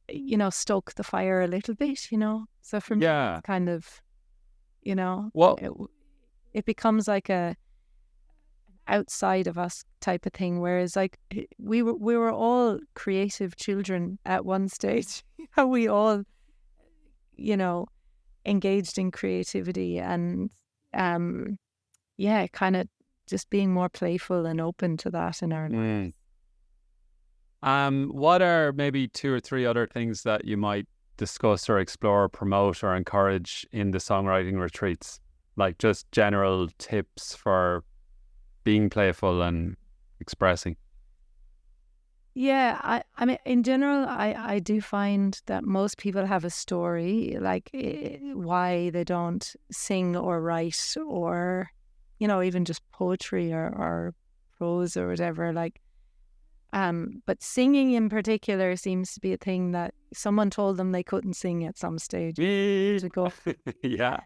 B: you know, stoke the fire a little bit, you know. So for me, it's kind of, you know, it becomes like a outside of us type of thing. Whereas like we were all creative children at one stage. We all, you know, engaged in creativity and kind of just being more playful and open to that in our lives.
A: What are maybe 2 or 3 other things that you might discuss or explore or promote or encourage in the songwriting retreats? Like just general tips for being playful and expressing.
B: Yeah, I mean, in general, I do find that most people have a story, like why they don't sing or write or, you know, even just poetry or prose or whatever. Like, but singing in particular seems to be a thing that someone told them they couldn't sing at some stage. To go,
A: yeah.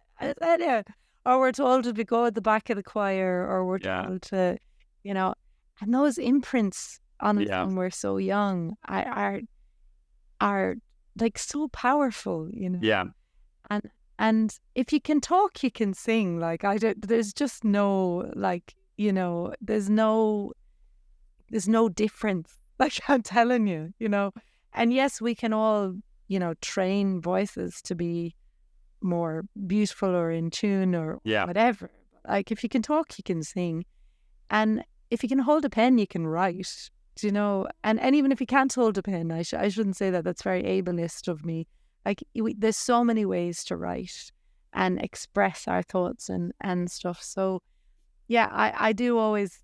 B: Or we're told to go at the back of the choir, or we're told to, you know, and those imprints on us when we're so young are like so powerful, you know.
A: Yeah.
B: And if you can talk, you can sing. Like there's just no, like, you know, there's no difference. Like, I'm telling you, you know. And yes, we can all, you know, train voices to be more beautiful or in tune or whatever. Like, if you can talk, you can sing. And if you can hold a pen, you can write, you know. And even if you can't hold a pen, I shouldn't say that. That's very ableist of me. Like, there's so many ways to write and express our thoughts and stuff. So, yeah, I do always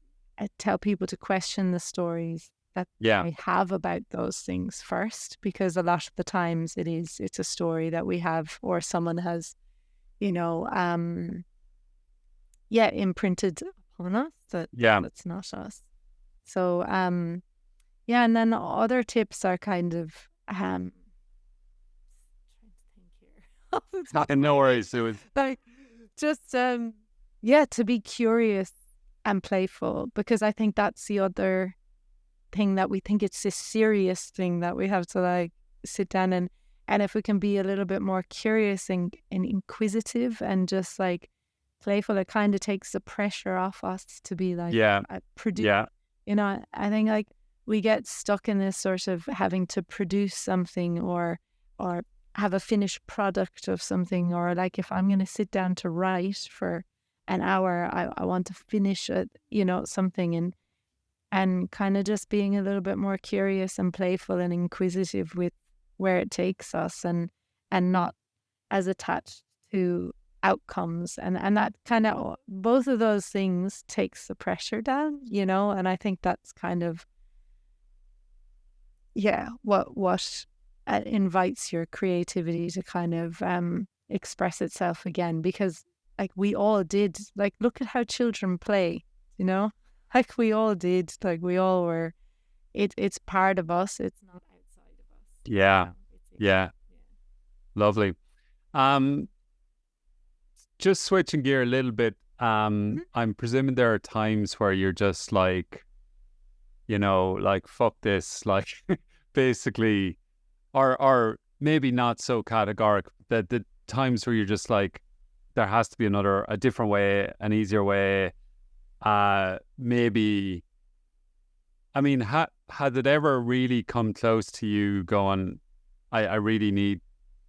B: tell people to question the stories that they have about those things first, because a lot of the times it's a story that we have or someone has, you know, imprinted upon us that's not us. So and then other tips are kind of trying to think here.
A: No worries. It was
B: like just to be curious and playful, because I think that's the other thing, that we think it's this serious thing that we have to like sit down and if we can be a little bit more curious and inquisitive and just like playful, it kind of takes the pressure off us to be like produce. You know, I think like we get stuck in this sort of having to produce something or have a finished product of something, or like if I'm going to sit down to write for an hour. I want to finish it, something, and kind of just being a little bit more curious and playful and inquisitive with where it takes us, and not as attached to outcomes, and that kind of, both of those things takes the pressure down, and I think that's kind of what invites your creativity to kind of express itself again, because like we all did, like look at how children play, like we all did, like we all were, it's part of us, it's not outside of us.
A: Yeah. Lovely. Just switching gear a little bit, I'm presuming there are times where you're just like, like fuck this, like basically, or maybe not so categoric, that the times where you're just like, there has to be a different way, an easier way. Maybe, I mean, has it ever really come close to you going, I really need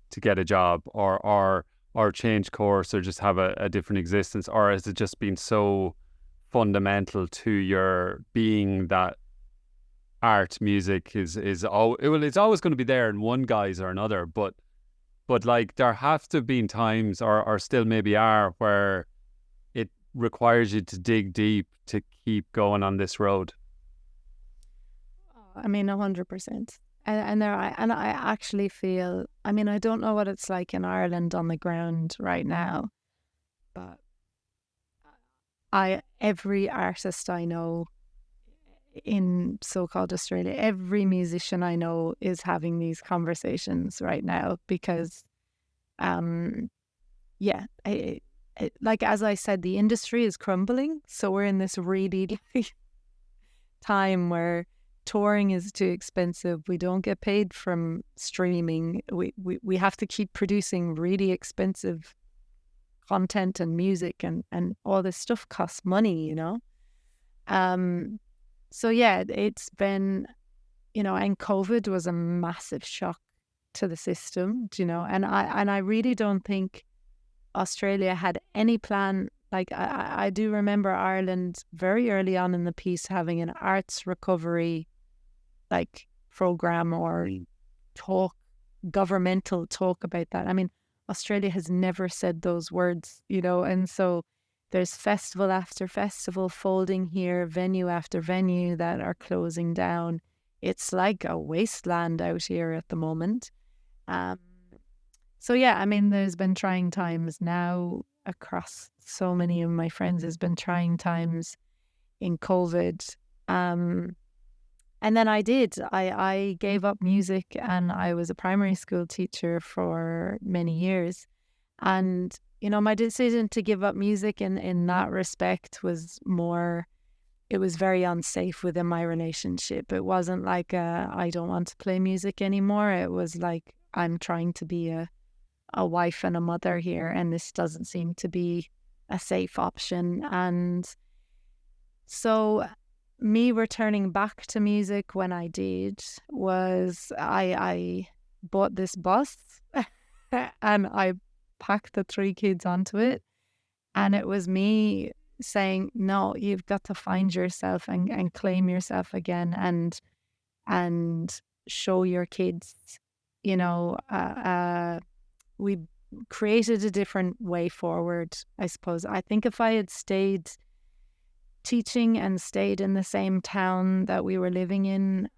A: to get a job, or change course, or just have a different existence? Or has it just been so fundamental to your being that art, music it's always going to be there in one guise or another, but like there have to have been times, or still maybe are, where it requires you to dig deep to keep going on this road?
B: I mean, 100%. And I actually feel, I mean, I don't know what it's like in Ireland on the ground right now, but every artist I know in so-called Australia, every musician I know is having these conversations right now, because like as I said, the industry is crumbling, so we're in this really time where touring is too expensive, we don't get paid from streaming, we have to keep producing really expensive content and music, and all this stuff costs money, so yeah, it's been, and COVID was a massive shock to the system, and I really don't think Australia had any plan. Like I do remember Ireland very early on in the piece having an arts recovery like program or governmental talk about that. I mean, Australia has never said those words, and so there's festival after festival folding here, venue after venue that are closing down. It's like a wasteland out here at the moment. So yeah, I mean, there's been trying times now across so many of my friends. There's been trying times in COVID. And then I gave up music, and I was a primary school teacher for many years. And my decision to give up music in that respect was more, it was very unsafe within my relationship. It wasn't like I don't want to play music anymore. It was like, I'm trying to be a wife and a mother here, and this doesn't seem to be a safe option. And so me returning back to music when I did was I bought this bus and I packed the 3 kids onto it, and it was me saying, no, you've got to find yourself and claim yourself again, and show your kids, we created a different way forward, I suppose. I think if I had stayed teaching and stayed in the same town that we were living in,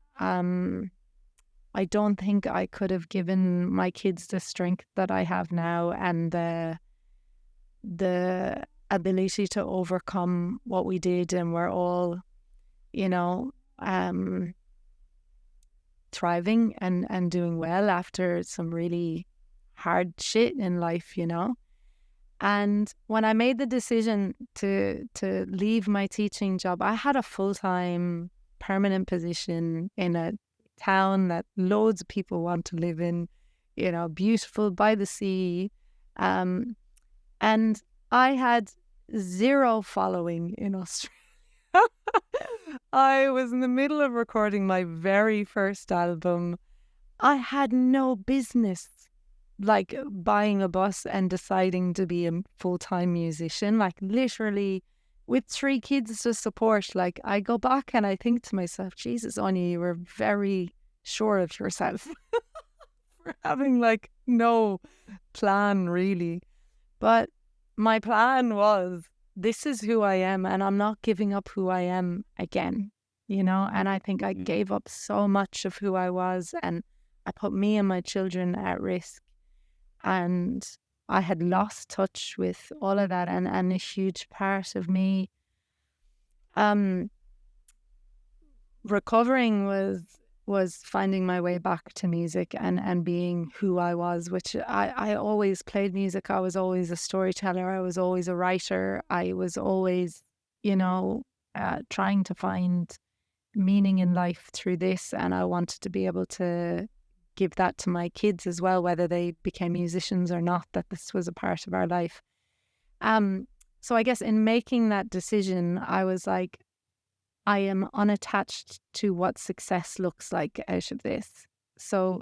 B: I don't think I could have given my kids the strength that I have now, and the ability to overcome what we did. And we're all, thriving and doing well after some really hard shit in life, And when I made the decision to leave my teaching job, I had a full-time permanent position in a town that loads of people want to live in, beautiful by the sea. And I had zero following in Australia. I was in the middle of recording my very first album. I had no business like buying a bus and deciding to be a full-time musician, like literally with 3 kids to support. Like I go back and I think to myself, Jesus, Áine, you were very sure of yourself for having like no plan really. But my plan was, this is who I am and I'm not giving up who I am again, you know? And I think I gave up so much of who I was, and I put me and my children at risk. And I had lost touch with all of that, and a huge part of me recovering was finding my way back to music and being who I was, which I always played music. I was always a storyteller. I was always a writer. I was always, you know, trying to find meaning in life through this. And I wanted to be able to give that to my kids as well, whether they became musicians or not, that this was a part of our life. So I guess in making that decision, I was like, I am unattached to what success looks like out of this. So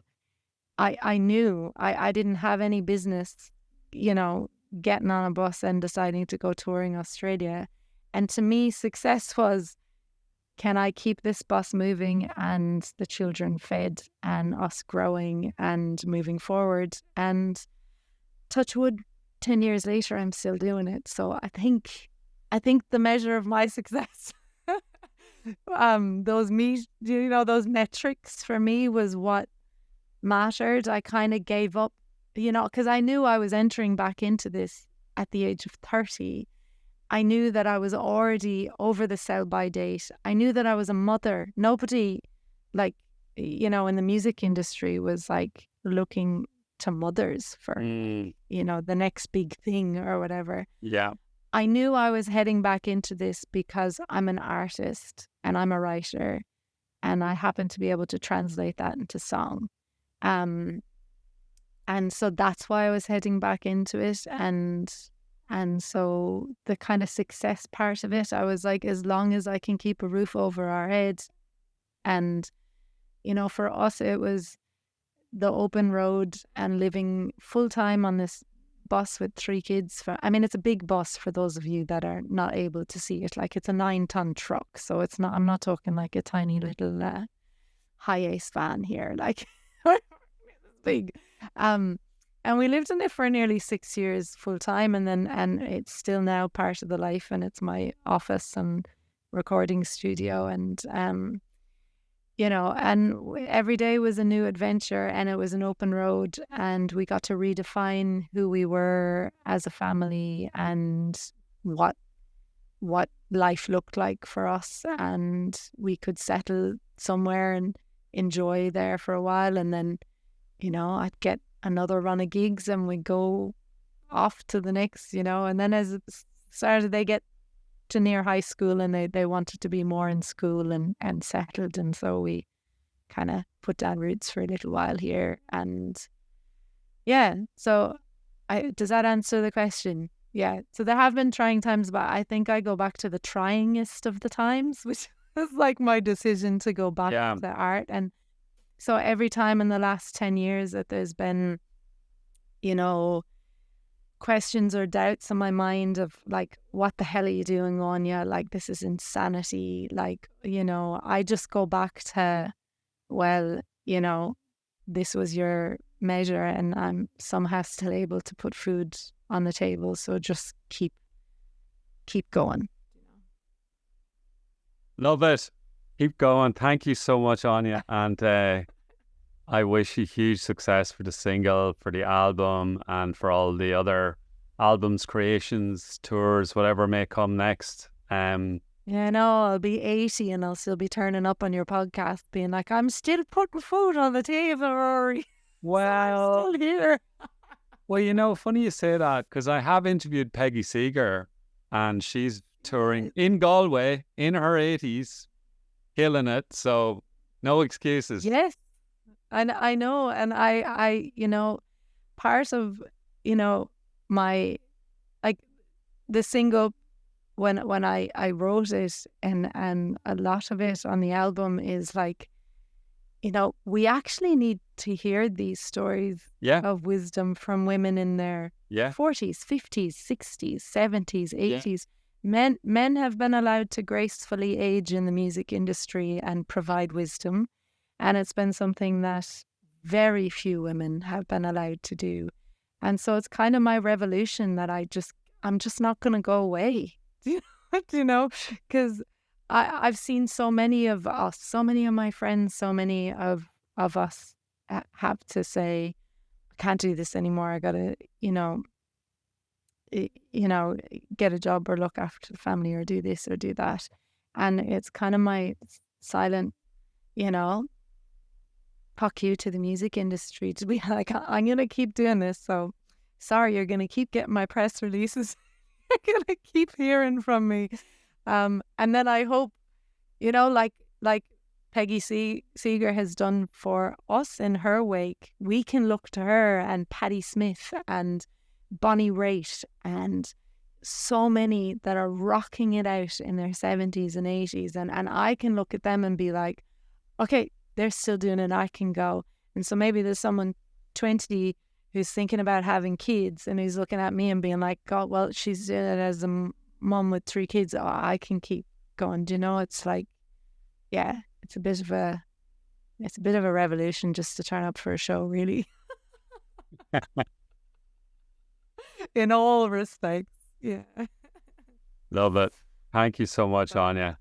B: I knew I didn't have any business, you know, getting on a bus and deciding to go touring Australia. And to me, success was, can I keep this bus moving and the children fed and us growing and moving forward? And touch wood, 10 years later, I'm still doing it. So I think the measure of my success, those metrics for me was what mattered. I kind of gave up, you know, because I knew I was entering back into this at the age of 30. I knew that I was already over the sell-by date. I knew that I was a mother. Nobody, like, you know, in the music industry was like looking to mothers for, you know, the next big thing or whatever.
A: Yeah.
B: I knew I was heading back into this because I'm an artist and I'm a writer, and I happen to be able to translate that into song. And so that's why I was heading back into it. And so the kind of success part of it, I was like, as long as I can keep a roof over our heads. And, you know, for us, it was the open road and living full time on this bus with 3 kids. It's a big bus for those of you that are not able to see it. Like, it's a 9-ton truck. So it's not, I'm not talking like a tiny little high-ace van here. Like, it's big. And we lived in it for nearly 6 years full time, and it's still now part of the life, and it's my office and recording studio, and you know, and every day was a new adventure, and it was an open road, and we got to redefine who we were as a family and what life looked like for us, and we could settle somewhere and enjoy there for a while, and then, you know, I'd get another run of gigs and we go off to the next, you know. And then as it started, they get to near high school and they wanted to be more in school and settled, and so we kind of put down roots for a little while here. And yeah, so does that answer the question? Yeah, so there have been trying times, but I think I go back to the tryingest of the times, which was like my decision to go back to the art. And so every time in the last 10 years that there's been, you know, questions or doubts in my mind of like, what the hell are you doing, Áine? Like, this is insanity. Like, you know, I just go back to, well, you know, this was your measure and I'm somehow still able to put food on the table. So just keep going.
A: Love it. Keep going. Thank you so much, Áine. And I wish you huge success for the single, for the album, and for all the other albums, creations, tours, whatever may come next.
B: Yeah, no, I'll be 80 and I'll still be turning up on your podcast being like, I'm still putting food on the table, Ruairí.
A: Well,
B: I'm still here.
A: Well, you know, funny you say that, because I have interviewed Peggy Seeger and she's touring in Galway in her 80s, killing it. So no excuses.
B: Yes, I know. And I, you know, part of, you know, my, like, the single, when I wrote it, and a lot of it on the album is like, we actually need to hear these stories of wisdom from women in their 40s, 50s, 60s, 70s, 80s. Men have been allowed to gracefully age in the music industry and provide wisdom. And it's been something that very few women have been allowed to do. And so it's kind of my revolution that I'm just not going to go away, because I've seen so many of us, so many of my friends, so many of us have to say, I can't do this anymore. I got to, get a job or look after the family or do this or do that. And it's kind of my silent, fuck you to the music industry, to be like, I'm going to keep doing this. So sorry, you're going to keep getting my press releases. You're going to keep hearing from me. And then I hope, like Peggy Seeger has done for us in her wake, we can look to her and Patti Smith and Bonnie Raitt and so many that are rocking it out in their 70s and 80s. And I can look at them and be like, okay, they're still doing it, I can go. And so maybe there's someone 20 who's thinking about having kids and who's looking at me and being like, God, well, she's doing it as a mom with 3 kids. Oh, I can keep going. It's like, it's a bit of a revolution just to turn up for a show, really. In all respects. Yeah.
A: Love it. Thank you so much, Áine.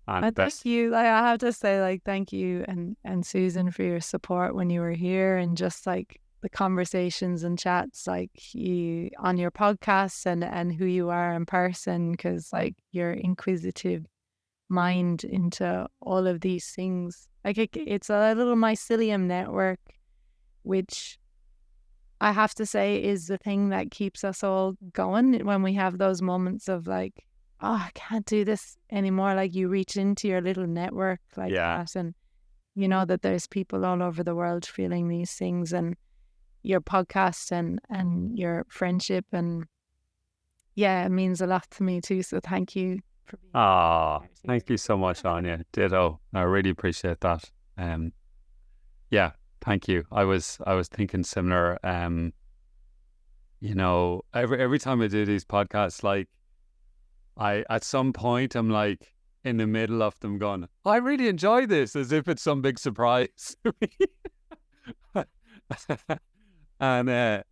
B: And thank you. I have to say, thank you and Susan for your support when you were here, and just like the conversations and chats you on your podcasts and who you are in person, because your inquisitive mind into all of these things. It's a little mycelium network, which I have to say is the thing that keeps us all going when we have those moments of I can't do this anymore. You reach into your little network that, and that there's people all over the world feeling these things, and your podcast and your friendship, and it means a lot to me too. So thank you for being
A: here. Thank you so much, Áine. Ditto. I really appreciate that. Thank you. I was thinking similar. Every time I do these podcasts, I at some point I'm in the middle of them going, I really enjoy this, as if it's some big surprise to me. And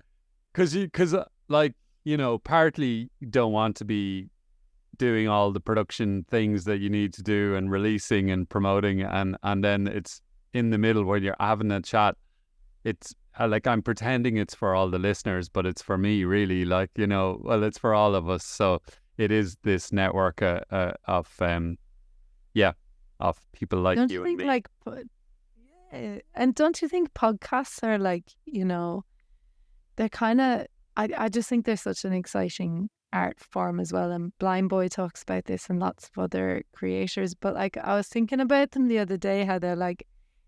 A: because partly you don't want to be doing all the production things that you need to do and releasing and promoting, and then it's in the middle where you're having a chat. It's I'm pretending it's for all the listeners, but it's for me, really. It's for all of us. So it is this network of people like
B: don't
A: you
B: think
A: and me.
B: And don't you think podcasts are they're kind of, I just think they're such an exciting art form as well. And Blind Boy talks about this and lots of other creators. But I was thinking about them the other day, how they're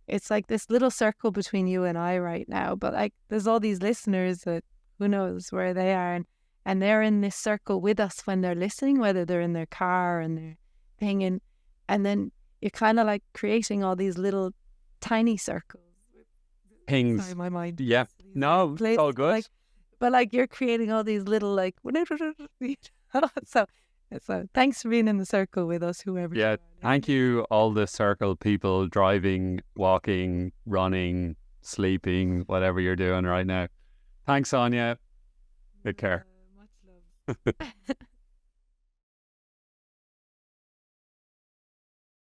B: it's this little circle between you and I right now. But there's all these listeners that who knows where they are. And they're in this circle with us when they're listening, whether they're in their car and they're hanging. And then you're kind of creating all these little tiny circles.
A: Things.
B: Sorry, my mind.
A: Yeah. No, it's all good.
B: But you're creating all these little so thanks for being in the circle with us, whoever.
A: Yeah. Thank you, all the circle people driving, walking, running, sleeping, whatever you're doing right now. Thanks, Áine. Take care.
B: Much love.